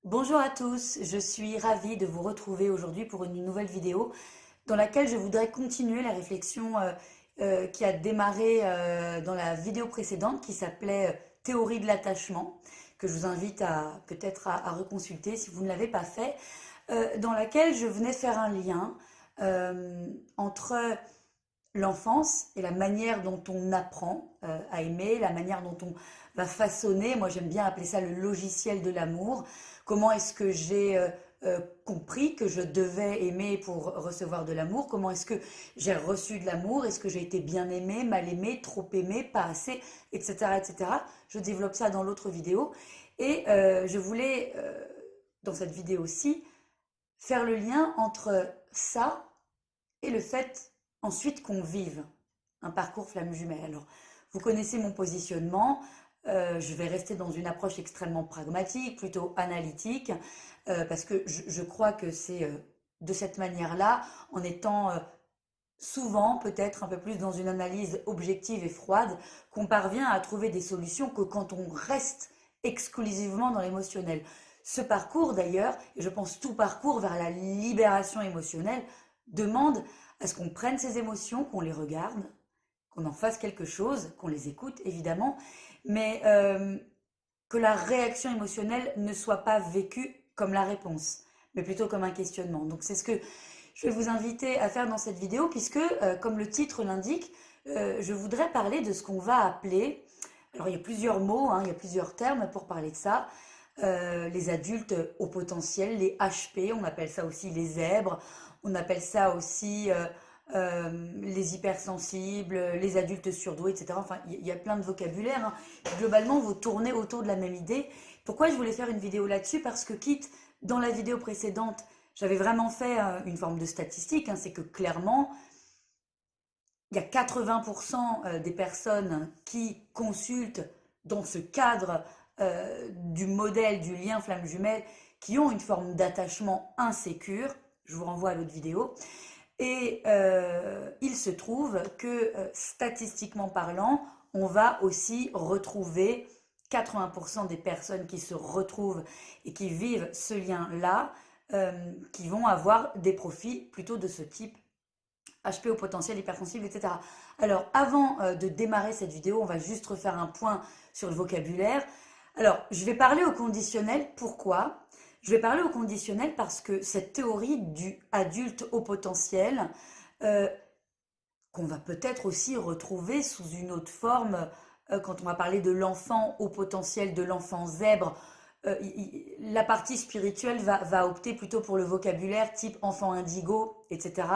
Bonjour à tous, je suis ravie de vous retrouver aujourd'hui pour une nouvelle vidéo dans laquelle je voudrais continuer la réflexion qui a démarré dans la vidéo précédente qui s'appelait Théorie de l'attachement, que je vous invite à peut-être à reconsulter si vous ne l'avez pas fait, dans laquelle je venais faire un lien entre l'enfance et la manière dont on apprend à aimer, la manière dont on va façonner, moi j'aime bien appeler ça le logiciel de l'amour, comment est-ce que j'ai compris que je devais aimer pour recevoir de l'amour, comment est-ce que j'ai reçu de l'amour, est-ce que j'ai été bien aimé, mal aimé, trop aimé, pas assez, etc. etc. Je développe ça dans l'autre vidéo et je voulais, dans cette vidéo-ci, faire le lien entre ça et le fait ensuite qu'on vive un parcours flamme jumelle. Alors, vous connaissez mon positionnement. Je vais rester dans une approche extrêmement pragmatique, plutôt analytique, parce que je crois que c'est de cette manière-là, en étant souvent peut-être un peu plus dans une analyse objective et froide, qu'on parvient à trouver des solutions que quand on reste exclusivement dans l'émotionnel. Ce parcours d'ailleurs, et je pense tout parcours vers la libération émotionnelle, demande à ce qu'on prenne ces émotions, qu'on les regarde, qu'on en fasse quelque chose, qu'on les écoute évidemment, mais que la réaction émotionnelle ne soit pas vécue comme la réponse, mais plutôt comme un questionnement. Donc c'est ce que je vais vous inviter à faire dans cette vidéo, puisque, comme le titre l'indique, je voudrais parler de ce qu'on va appeler, alors il y a plusieurs mots, hein, il y a plusieurs termes pour parler de ça, les adultes au potentiel, les HP, on appelle ça aussi les zèbres, on appelle ça aussi les hypersensibles, les adultes surdoués, etc. Enfin, il y a plein de vocabulaire, hein. Globalement, vous tournez autour de la même idée. Pourquoi je voulais faire une vidéo là-dessus? Parce que quitte, dans la vidéo précédente, j'avais vraiment fait une forme de statistique, hein, c'est que clairement, il y a 80% des personnes qui consultent dans ce cadre du modèle du lien flamme jumelle qui ont une forme d'attachement insécure. Je vous renvoie à l'autre vidéo. Et il se trouve que statistiquement parlant, on va aussi retrouver 80% des personnes qui se retrouvent et qui vivent ce lien-là, qui vont avoir des profils plutôt de ce type, HP au potentiel, hypersensible, etc. Alors, avant de démarrer cette vidéo, on va juste refaire un point sur le vocabulaire. Alors, je vais parler au conditionnel. Pourquoi? Je vais parler au conditionnel parce que cette théorie du adulte au potentiel, euh, qu'on va peut-être aussi retrouver sous une autre forme, quand on va parler de l'enfant au potentiel, de l'enfant zèbre, la partie spirituelle va opter plutôt pour le vocabulaire type enfant indigo, etc.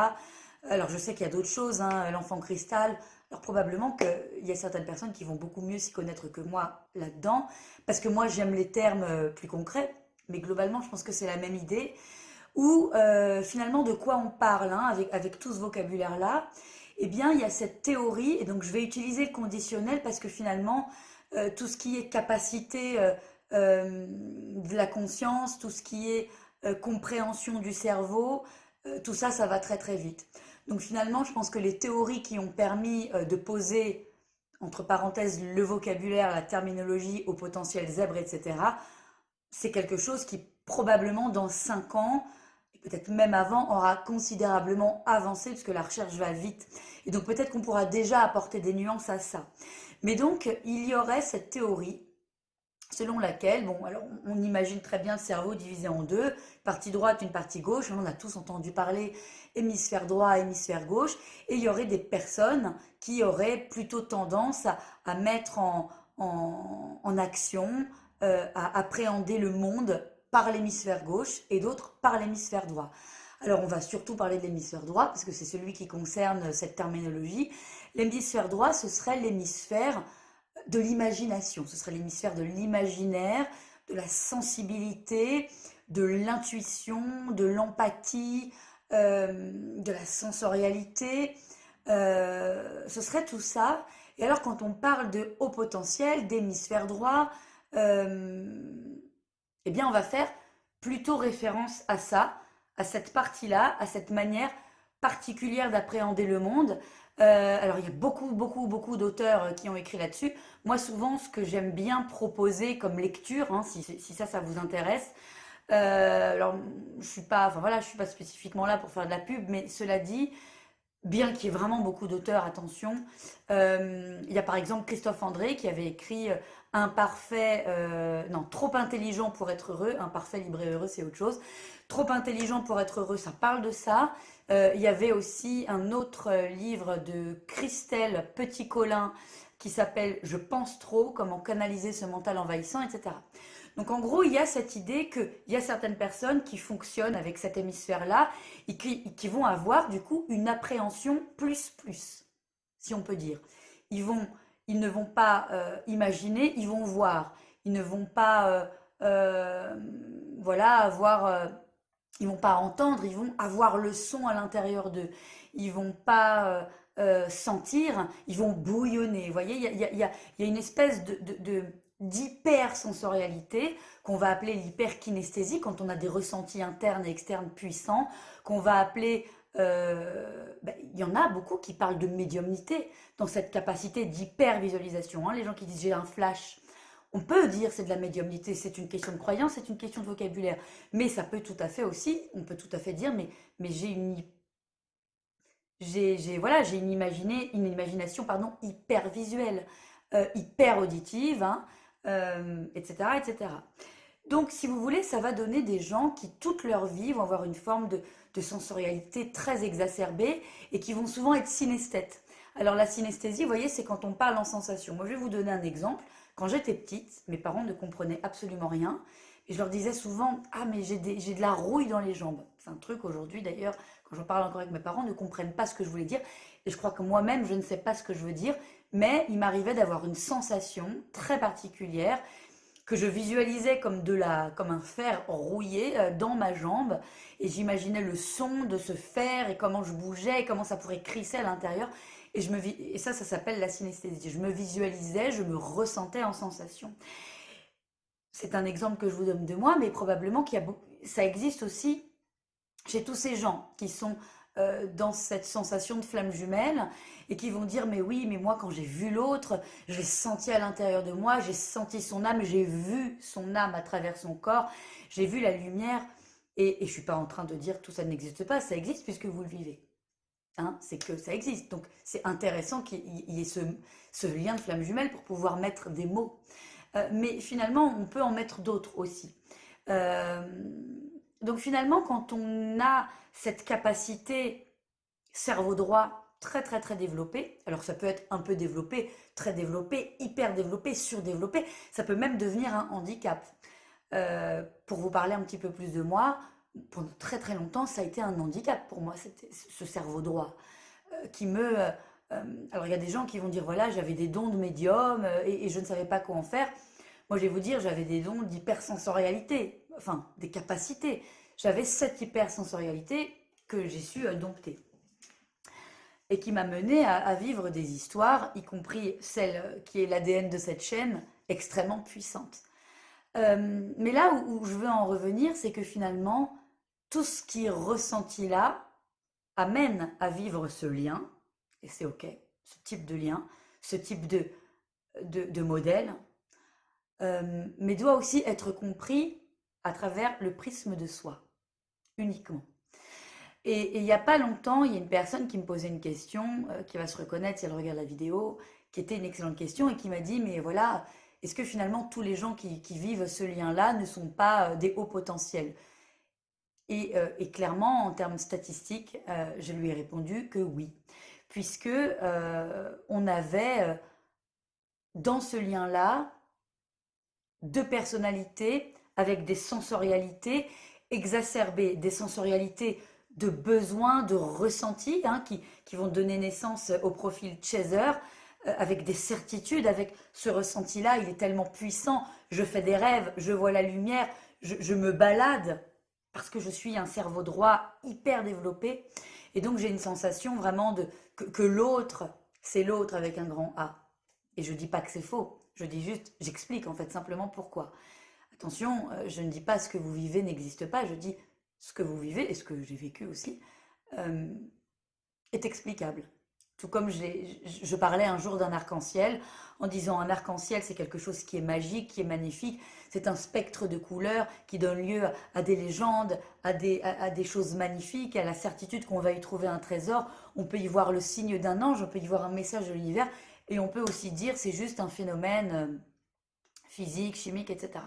Alors je sais qu'il y a d'autres choses, hein, l'enfant cristal. Alors probablement qu'il y a certaines personnes qui vont beaucoup mieux s'y connaître que moi là-dedans, parce que moi j'aime les termes plus concrets, mais globalement je pense que c'est la même idée. Ou finalement de quoi on parle, hein, avec tout ce vocabulaire-là. Eh bien il y a cette théorie, et donc je vais utiliser le conditionnel parce que finalement tout ce qui est capacité de la conscience, tout ce qui est compréhension du cerveau, tout ça, ça va très très vite. Donc finalement, je pense que les théories qui ont permis de poser, entre parenthèses, le vocabulaire, la terminologie au potentiel zèbre, etc., c'est quelque chose qui probablement dans 5 ans, et peut-être même avant, aura considérablement avancé puisque la recherche va vite. Et donc peut-être qu'on pourra déjà apporter des nuances à ça. Mais donc, il y aurait cette théorie selon laquelle, bon, alors on imagine très bien le cerveau divisé en deux, partie droite, une partie gauche, on a tous entendu parler hémisphère droit, hémisphère gauche, et il y aurait des personnes qui auraient plutôt tendance à mettre en action, à appréhender le monde par l'hémisphère gauche et d'autres par l'hémisphère droit. Alors on va surtout parler de l'hémisphère droit parce que c'est celui qui concerne cette terminologie. L'hémisphère droit, ce serait l'hémisphère de l'imagination, ce serait l'hémisphère de l'imaginaire, de la sensibilité, de l'intuition, de l'empathie, de la sensorialité. Ce serait tout ça. Et alors quand on parle de haut potentiel, d'hémisphère droit, eh bien on va faire plutôt référence à ça, à cette partie-là, à cette manière particulière d'appréhender le monde. Alors il y a beaucoup d'auteurs qui ont écrit là-dessus. Moi souvent ce que j'aime bien proposer comme lecture, hein, si ça vous intéresse, Alors, je suis pas, enfin voilà, je suis pas spécifiquement là pour faire de la pub, mais cela dit, bien qu'il y ait vraiment beaucoup d'auteurs, attention, il y a par exemple Christophe André qui avait écrit Imparfait, non, Trop intelligent pour être heureux, Imparfait, libre et heureux, c'est autre chose. Trop intelligent pour être heureux, ça parle de ça. Il y avait aussi un autre livre de Christelle Petit-Colin qui s'appelle Je pense trop, comment canaliser ce mental envahissant, etc. Donc en gros, il y a cette idée qu'il y a certaines personnes qui fonctionnent avec cet hémisphère-là et qui vont avoir du coup une appréhension plus, si on peut dire. Ils, vont, ils ne vont pas imaginer, ils vont voir. Ils ne vont pas, voilà, avoir, ils vont pas entendre, ils vont avoir le son à l'intérieur d'eux. Ils vont pas sentir, ils vont bouillonner. Vous voyez, il y a une espèce d'hypersensorialité qu'on va appeler l'hyperkinesthésie quand on a des ressentis internes et externes puissants, qu'on va appeler, il y en a beaucoup qui parlent de médiumnité dans cette capacité d'hypervisualisation. Hein. Les gens qui disent j'ai un flash, on peut dire c'est de la médiumnité, c'est une question de croyance, c'est une question de vocabulaire, mais ça peut tout à fait aussi, on peut tout à fait dire mais voilà, j'ai une imagination pardon, hyper visuelle, hyper auditive, hein, etc., etc. Donc, si vous voulez, ça va donner des gens qui, toute leur vie, vont avoir une forme de sensorialité très exacerbée et qui vont souvent être synesthètes. Alors, la synesthésie, vous voyez, c'est quand on parle en sensation. Moi, je vais vous donner un exemple. Quand j'étais petite, mes parents ne comprenaient absolument rien. Et je leur disais souvent, ah, mais j'ai de la rouille dans les jambes. C'est un truc aujourd'hui, d'ailleurs, quand j'en parle encore avec mes parents, ne comprennent pas ce que je voulais dire. Et je crois que moi-même, je ne sais pas ce que je veux dire. Mais il m'arrivait d'avoir une sensation très particulière que je visualisais comme un fer rouillé dans ma jambe. Et j'imaginais le son de ce fer et comment je bougeais et comment ça pourrait crisser à l'intérieur. Et ça s'appelle la synesthésie. Je me visualisais, je me ressentais en sensation. C'est un exemple que je vous donne de moi, mais probablement ça existe aussi chez tous ces gens qui sont dans cette sensation de flamme jumelle et qui vont dire mais oui, mais moi quand j'ai vu l'autre, je l'ai senti à l'intérieur de moi, j'ai senti son âme, j'ai vu son âme à travers son corps, j'ai vu la lumière et je ne suis pas en train de dire que tout ça n'existe pas, ça existe puisque vous le vivez. Hein, c'est que ça existe. Donc c'est intéressant qu'il y ait ce lien de flamme jumelle pour pouvoir mettre des mots. Mais finalement, on peut en mettre d'autres aussi. Euh, donc finalement, quand on a cette capacité cerveau droit très très très développée, alors ça peut être un peu développé, très développé, hyper développé, surdéveloppé, ça peut même devenir un handicap. Pour vous parler un petit peu plus de moi, pendant très très longtemps, ça a été un handicap pour moi, ce cerveau droit, qui me... alors il y a des gens qui vont dire, voilà, j'avais des dons de médium et je ne savais pas quoi en faire. Moi, je vais vous dire, j'avais des dons d'hypersensorialité, enfin, des capacités. J'avais cette hypersensorialité que j'ai su dompter et qui m'a mené à vivre des histoires, y compris celle qui est l'ADN de cette chaîne, extrêmement puissante. Mais là où je veux en revenir, c'est que finalement, tout ce qui est ressenti là amène à vivre ce lien, et c'est OK, ce type de lien, ce type de modèle, mais doit aussi être compris à travers le prisme de soi, uniquement. Et il n'y a pas longtemps, il y a une personne qui me posait une question, qui va se reconnaître si elle regarde la vidéo, qui était une excellente question et qui m'a dit, mais voilà, est-ce que finalement tous les gens qui vivent ce lien-là ne sont pas des hauts potentiels? Et clairement, en termes statistiques, je lui ai répondu que oui, puisque on avait dans ce lien-là deux personnalités avec des sensorialités exacerbées, des sensorialités de besoin, de ressenti, hein, qui vont donner naissance au profil chaser, avec des certitudes, avec ce ressenti-là, il est tellement puissant, je fais des rêves, je vois la lumière, je me balade, parce que je suis un cerveau droit hyper développé, et donc j'ai une sensation vraiment que l'autre, c'est l'autre avec un grand A. Et je dis pas que c'est faux, je dis juste, j'explique en fait simplement pourquoi. Attention, je ne dis pas ce que vous vivez n'existe pas, je dis ce que vous vivez, et ce que j'ai vécu aussi, est explicable. Tout comme je parlais un jour d'un arc-en-ciel, en disant un arc-en-ciel, c'est quelque chose qui est magique, qui est magnifique. C'est un spectre de couleurs qui donne lieu à des légendes, à des choses magnifiques, à la certitude qu'on va y trouver un trésor. On peut y voir le signe d'un ange, on peut y voir un message de l'univers. Et on peut aussi dire c'est juste un phénomène physique, chimique, etc.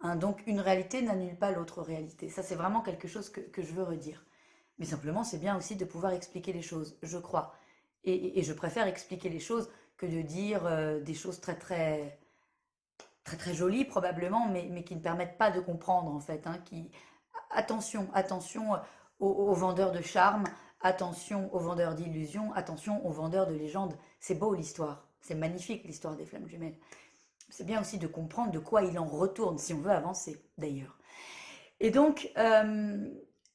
Hein, donc une réalité n'annule pas l'autre réalité. Ça, c'est vraiment quelque chose que je veux redire. Mais simplement, c'est bien aussi de pouvoir expliquer les choses, je crois. Et je préfère expliquer les choses que de dire des choses très jolies probablement, mais qui ne permettent pas de comprendre en fait. Hein, attention, attention aux vendeurs de charme, attention aux vendeurs d'illusions, attention aux vendeurs de légendes. C'est beau l'histoire, c'est magnifique l'histoire des flammes jumelles. C'est bien aussi de comprendre de quoi il en retourne si on veut avancer d'ailleurs. Et donc,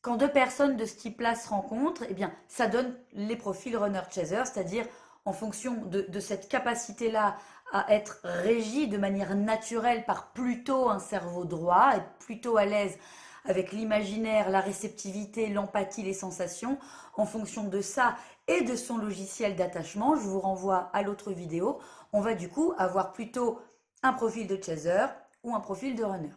quand deux personnes de ce type-là se rencontrent, eh bien, ça donne les profils runner-chaser, c'est-à-dire en fonction de cette capacité-là à être régi de manière naturelle par plutôt un cerveau droit, être plutôt à l'aise avec l'imaginaire, la réceptivité, l'empathie, les sensations, en fonction de ça et de son logiciel d'attachement, je vous renvoie à l'autre vidéo, on va du coup avoir plutôt un profil de chaser ou un profil de runner.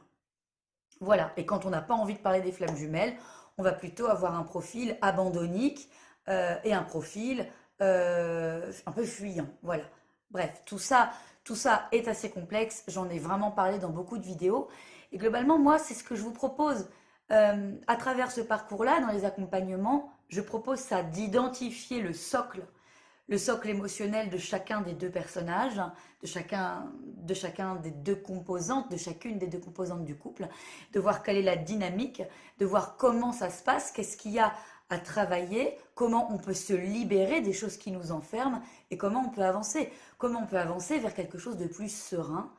Voilà, et quand on n'a pas envie de parler des flammes jumelles, on va plutôt avoir un profil abandonnique et un profil un peu fuyant. Voilà. Bref, tout ça est assez complexe. J'en ai vraiment parlé dans beaucoup de vidéos. Et globalement, moi, c'est ce que je vous propose. À travers ce parcours-là, dans les accompagnements, je propose ça, d'identifier le socle émotionnel de chacun des deux personnages, de chacun des deux composantes, de chacune des deux composantes du couple, de voir quelle est la dynamique, de voir comment ça se passe, qu'est-ce qu'il y a à travailler, comment on peut se libérer des choses qui nous enferment et comment on peut avancer. Comment on peut avancer vers quelque chose de plus serein,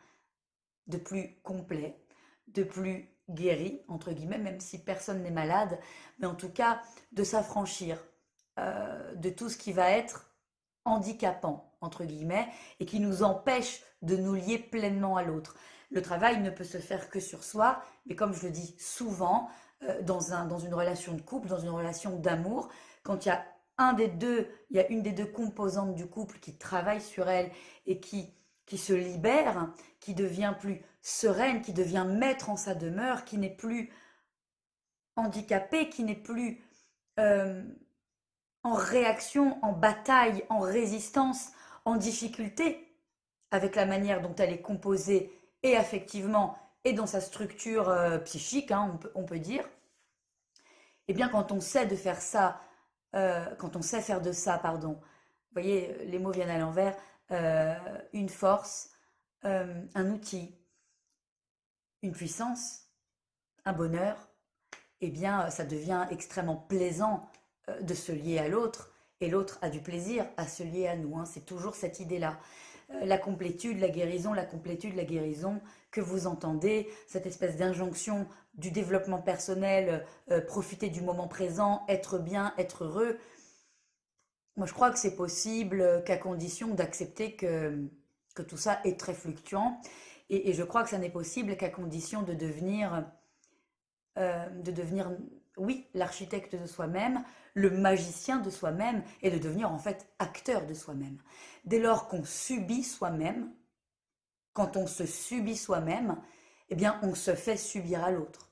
de plus complet, de plus guéri, entre guillemets, même si personne n'est malade, mais en tout cas de s'affranchir de tout ce qui va être handicapant, entre guillemets, et qui nous empêche de nous lier pleinement à l'autre. Le travail ne peut se faire que sur soi, mais comme je le dis souvent, dans une relation de couple, dans une relation d'amour, quand il y a il y a une des deux composantes du couple qui travaille sur elle et qui se libère, qui devient plus sereine, qui devient maître en sa demeure, qui n'est plus handicapée, qui n'est plus en réaction, en bataille, en résistance, en difficulté avec la manière dont elle est composée et affectivement et dans sa structure psychique, hein, on peut dire, eh bien quand on sait de faire ça, quand on sait faire de ça, pardon, vous voyez, les mots viennent à l'envers, une force, un outil, une puissance, un bonheur, eh bien ça devient extrêmement plaisant de se lier à l'autre, et l'autre a du plaisir à se lier à nous. Hein. C'est toujours cette idée-là. La complétude, la complétude, la guérison, que vous entendez, cette espèce d'injonction du développement personnel, profiter du moment présent, être bien, être heureux. Moi, je crois que c'est possible qu'à condition d'accepter que tout ça est très fluctuant. Et je crois que ça n'est possible qu'à condition de devenir, oui, l'architecte de soi-même, le magicien de soi-même, et de devenir en fait acteur de soi-même. Dès lors qu'on subit soi-même, quand on se subit soi-même, eh bien on se fait subir à l'autre.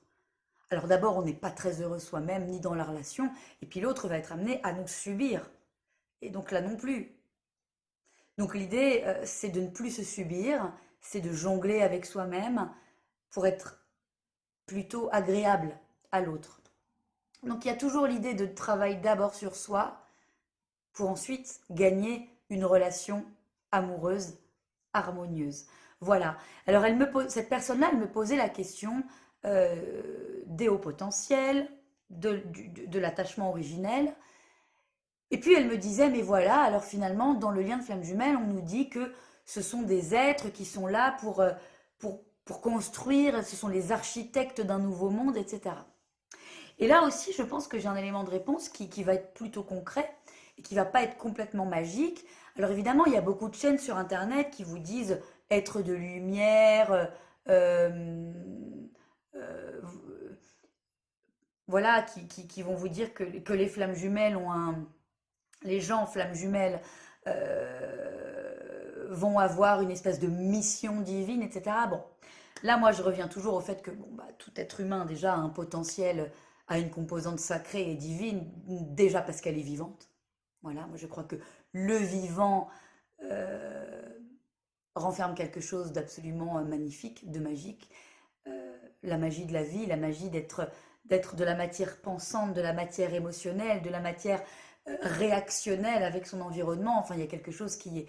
Alors d'abord, on n'est pas très heureux soi-même, ni dans la relation, et puis l'autre va être amené à nous subir. Et donc là non plus. Donc l'idée, c'est de ne plus se subir, c'est de jongler avec soi-même pour être plutôt agréable à l'autre. Donc il y a toujours l'idée de travailler d'abord sur soi pour ensuite gagner une relation amoureuse, harmonieuse. Voilà. Alors cette personne-là, elle me posait la question des hauts potentiels, de l'attachement originel. Et puis elle me disait, mais voilà, alors finalement, dans le lien de flamme jumelle, on nous dit que ce sont des êtres qui sont là pour construire, ce sont les architectes d'un nouveau monde, etc. Et là aussi, je pense que j'ai un élément de réponse qui va être plutôt concret et qui va pas être complètement magique. Alors évidemment, il y a beaucoup de chaînes sur Internet qui vous disent être de lumière, euh, voilà, qui vont vous dire que les flammes jumelles ont les gens flammes jumelles vont avoir une espèce de mission divine, etc. Bon, là, moi, je reviens toujours au fait que bon, bah, tout être humain, déjà, a un potentiel, a une composante sacrée et divine, déjà parce qu'elle est vivante. Voilà, moi, je crois que le vivant euh, renferme quelque chose d'absolument magnifique, de magique. La magie de la vie, la magie d'être de la matière pensante, de la matière émotionnelle, de la matière réactionnelle avec son environnement. Enfin, il y a quelque chose qui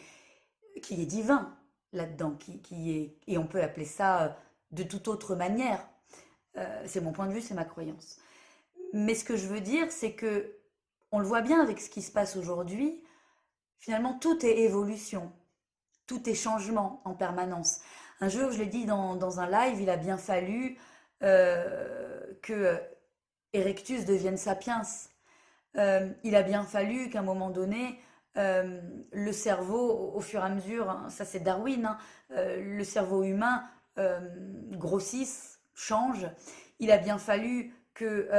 est divin là-dedans, qui est, et on peut appeler ça de toute autre manière. C'est mon point de vue, c'est ma croyance. Mais ce que je veux dire, c'est que on le voit bien avec ce qui se passe aujourd'hui. Finalement, tout est évolution, tout est changement en permanence. Un jour, je l'ai dit dans un live, il a bien fallu que Erectus devienne Sapiens. Il a bien fallu qu'à un moment donné, le cerveau, au fur et à mesure, hein, ça c'est Darwin, hein, le cerveau humain grossisse, change. Il a bien fallu que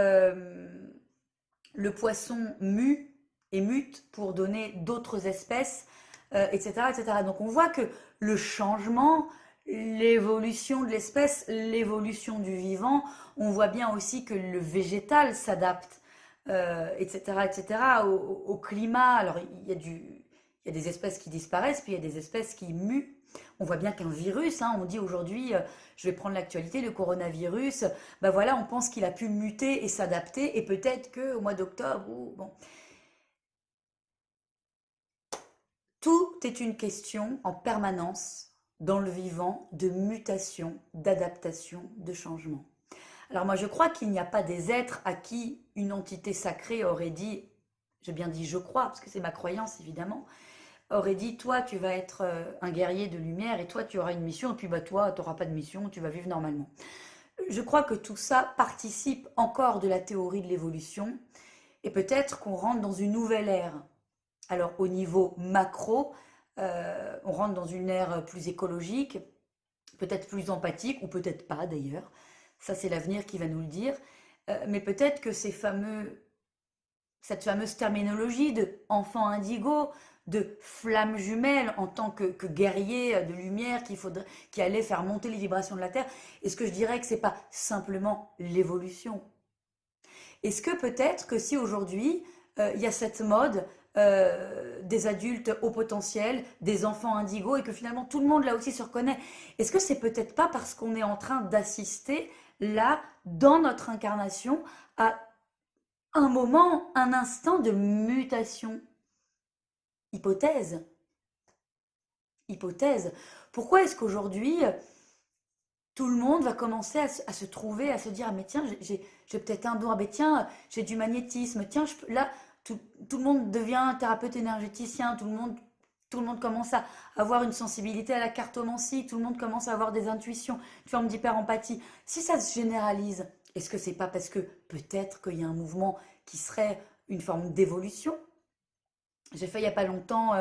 le poisson mue et mute pour donner d'autres espèces, etc., etc. Donc on voit que le changement, l'évolution de l'espèce, l'évolution du vivant, on voit bien aussi que le végétal s'adapte, etc., etc., au climat. Alors il y a des espèces qui disparaissent, puis il y a des espèces qui muent. On voit bien qu'un virus, hein, on dit aujourd'hui, je vais prendre l'actualité, le coronavirus, ben voilà, on pense qu'il a pu muter et s'adapter, et peut-être qu'au mois d'octobre, bon. Tout est une question en permanence dans le vivant de mutation, d'adaptation, de changement. Alors moi je crois qu'il n'y a pas des êtres à qui une entité sacrée aurait dit, j'ai bien dit je crois, parce que c'est ma croyance évidemment, aurait dit toi tu vas être un guerrier de lumière et toi tu auras une mission et puis bah toi tu n'auras pas de mission, tu vas vivre normalement. Je crois que tout ça participe encore de la théorie de l'évolution et peut-être qu'on rentre dans une nouvelle ère. Alors au niveau macro, on rentre dans une ère plus écologique, peut-être plus empathique ou peut-être pas d'ailleurs. Ça c'est l'avenir qui va nous le dire. Mais peut-être que cette fameuse terminologie de enfant indigo, de flamme jumelle en tant que guerrier de lumière qui allait faire monter les vibrations de la Terre, est-ce que je dirais que c'est pas simplement l'évolution? Est-ce que peut-être que si aujourd'hui il y a cette mode des adultes au potentiel, des enfants indigos et que finalement tout le monde là aussi se reconnaît, est-ce que c'est peut-être pas parce qu'on est en train d'assister là dans notre incarnation à un moment, un instant de mutation? Hypothèse, hypothèse. Pourquoi est-ce qu'aujourd'hui, tout le monde va commencer à se trouver, à se dire, ah mais tiens, j'ai peut-être un don, ah mais tiens, j'ai du magnétisme, tiens, là, tout le monde devient thérapeute énergéticien, tout le monde commence à avoir une sensibilité à la cartomancie, tout le monde commence à avoir des intuitions, une forme d'hyper-empathie. Si ça se généralise, est-ce que c'est pas parce que peut-être qu'il y a un mouvement qui serait une forme d'évolution? J'ai fait il n'y a pas longtemps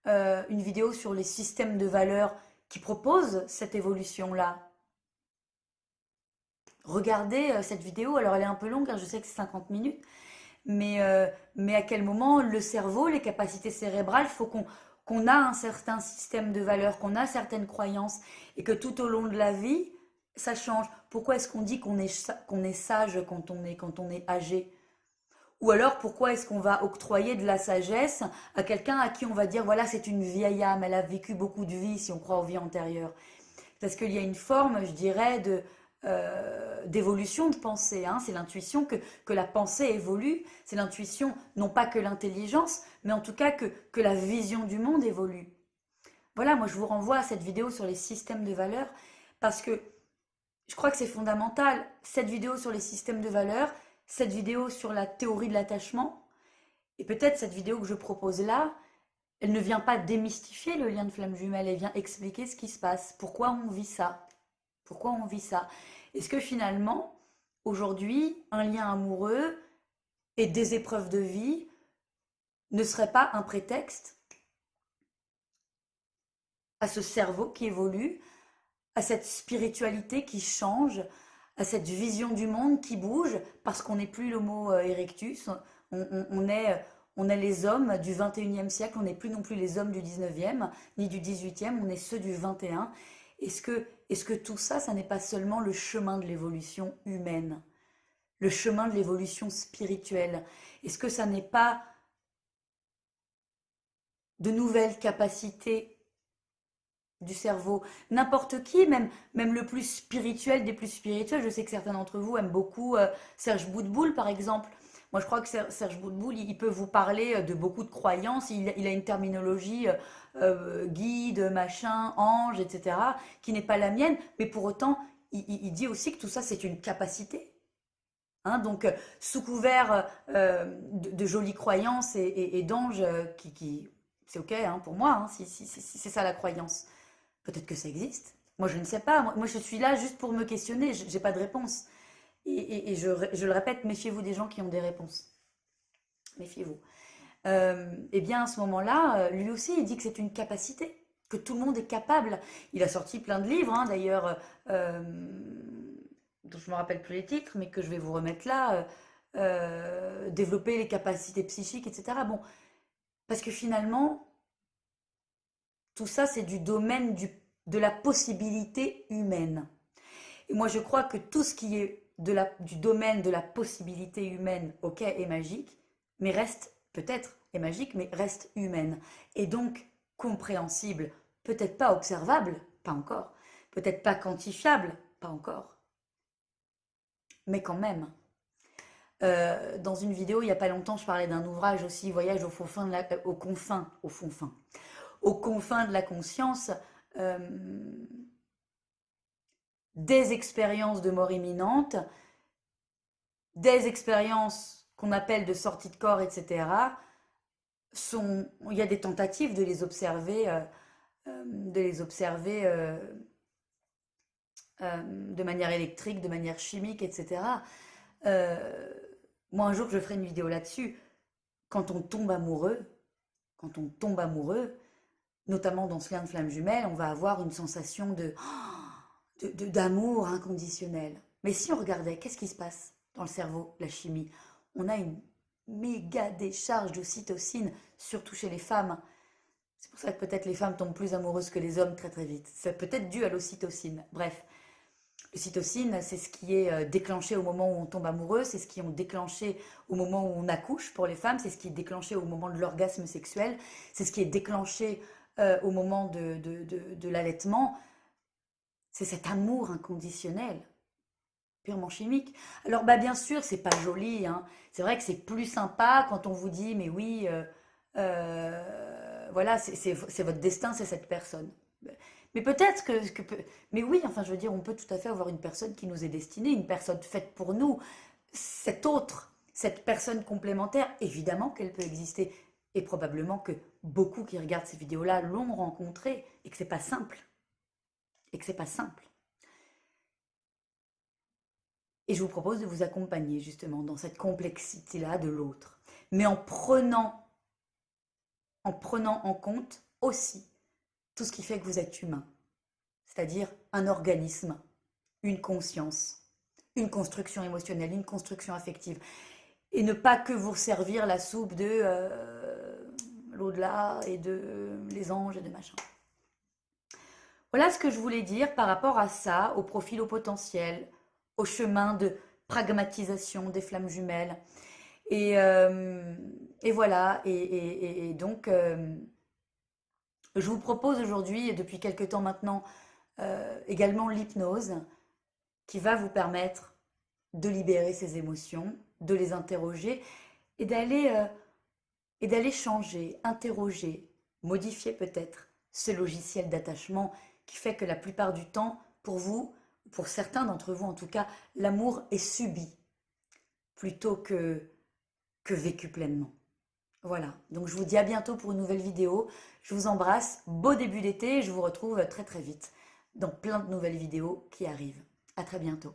une vidéo sur les systèmes de valeurs qui proposent cette évolution-là. Regardez cette vidéo, alors elle est un peu longue, car je sais que c'est 50 minutes, mais à quel moment le cerveau, les capacités cérébrales, faut qu'on a un certain système de valeurs, qu'on a certaines croyances, et que tout au long de la vie, ça change. Pourquoi est-ce qu'on dit qu'on est sage quand on est âgé? Ou alors, pourquoi est-ce qu'on va octroyer de la sagesse à quelqu'un à qui on va dire, voilà, c'est une vieille âme, elle a vécu beaucoup de vies si on croit aux vies antérieures? Parce qu'il y a une forme, je dirais, d'évolution de pensée, hein. C'est l'intuition que la pensée évolue, c'est l'intuition, non pas que l'intelligence, mais en tout cas que la vision du monde évolue. Voilà, moi je vous renvoie à cette vidéo sur les systèmes de valeurs, parce que je crois que c'est fondamental, cette vidéo sur les systèmes de valeurs, cette vidéo sur la théorie de l'attachement, et peut-être cette vidéo que je propose là, elle ne vient pas démystifier le lien de flamme jumelle, elle vient expliquer ce qui se passe, pourquoi on vit ça. Pourquoi on vit ça? Est-ce que finalement, aujourd'hui, un lien amoureux et des épreuves de vie ne serait pas un prétexte à ce cerveau qui évolue, à cette spiritualité qui change, à cette vision du monde qui bouge, parce qu'on n'est plus l'homo erectus, on est, On est les hommes du 21e siècle, on n'est plus non plus les hommes du 19e, ni du 18e, on est ceux du 21. Est-ce que tout ça, ça n'est pas seulement le chemin de l'évolution humaine, le chemin de l'évolution spirituelle? Est-ce que ça n'est pas de nouvelles capacités du cerveau? N'importe qui, même le plus spirituel des plus spirituels, je sais que certains d'entre vous aiment beaucoup Serge Boutboul par exemple. Moi je crois que Serge Boutboul, il peut vous parler de beaucoup de croyances, il a une terminologie guide, machin, ange, etc., qui n'est pas la mienne, mais pour autant, il dit aussi que tout ça c'est une capacité. Hein, donc, sous couvert de jolies croyances et d'anges c'est ok hein, pour moi, hein, si c'est ça la croyance. Peut-être que ça existe. Moi, je ne sais pas. Moi, je suis là juste pour me questionner. J'ai pas de réponse. Et je le répète, méfiez-vous des gens qui ont des réponses. Méfiez-vous. Eh bien, à ce moment-là, lui aussi, il dit que c'est une capacité, que tout le monde est capable. Il a sorti plein de livres, hein, d'ailleurs, dont je ne me rappelle plus les titres, mais que je vais vous remettre là. Développer les capacités psychiques, etc. Bon, parce que finalement, tout ça, c'est du domaine de la possibilité humaine. Et moi, je crois que tout ce qui est du domaine de la possibilité humaine, ok, est magique, mais reste, peut-être, est magique, mais reste humaine. Et donc, compréhensible, peut-être pas observable, pas encore, peut-être pas quantifiable, pas encore, mais quand même. Dans une vidéo, il n'y a pas longtemps, je parlais d'un ouvrage aussi, Voyage aux confins de la conscience, euh, des expériences de mort imminente, des expériences qu'on appelle de sortie de corps, etc. Il y a des tentatives de les observer, de manière électrique, de manière chimique, etc. Moi, un jour, je ferai une vidéo là-dessus. Quand on tombe amoureux, notamment dans ce lien de flamme jumelle, on va avoir une sensation d'amour inconditionnel. Mais si on regardait, qu'est-ce qui se passe dans le cerveau, la chimie? On a une méga décharge d'ocytocine, surtout chez les femmes. C'est pour ça que peut-être les femmes tombent plus amoureuses que les hommes très très vite. C'est peut-être dû à l'ocytocine. Bref, l'ocytocine, c'est ce qui est déclenché au moment où on tombe amoureux, c'est ce qui est déclenché au moment où on accouche pour les femmes, c'est ce qui est déclenché au moment de l'orgasme sexuel, c'est ce qui est déclenché au moment de l'allaitement. C'est cet amour inconditionnel, purement chimique. Alors, bah, bien sûr, c'est pas joli, hein. C'est vrai que c'est plus sympa quand on vous dit, mais oui, voilà, c'est votre destin, c'est cette personne. Mais peut-être mais oui, enfin, je veux dire, on peut tout à fait avoir une personne qui nous est destinée, une personne faite pour nous. Cette personne complémentaire, évidemment qu'elle peut exister. Et probablement que beaucoup qui regardent ces vidéos-là l'ont rencontrée et que c'est pas simple. Et que c'est pas simple. Et je vous propose de vous accompagner justement dans cette complexité-là de l'autre. Mais en prenant en compte aussi tout ce qui fait que vous êtes humain. C'est-à-dire un organisme, une conscience, une construction émotionnelle, une construction affective. Et ne pas que vous servir la soupe de l'au-delà et de les anges et de machin. Voilà ce que je voulais dire par rapport à ça, au profil au potentiel, au chemin de pragmatisation des flammes jumelles. Et voilà, et donc je vous propose aujourd'hui, et depuis quelque temps maintenant, également l'hypnose, qui va vous permettre de libérer ces émotions, de les interroger, et d'aller changer, interroger, modifier peut-être ce logiciel d'attachement qui fait que la plupart du temps, pour vous, pour certains d'entre vous en tout cas, l'amour est subi plutôt que vécu pleinement. Voilà, donc je vous dis à bientôt pour une nouvelle vidéo. Je vous embrasse, beau début d'été et je vous retrouve très très vite dans plein de nouvelles vidéos qui arrivent. À très bientôt.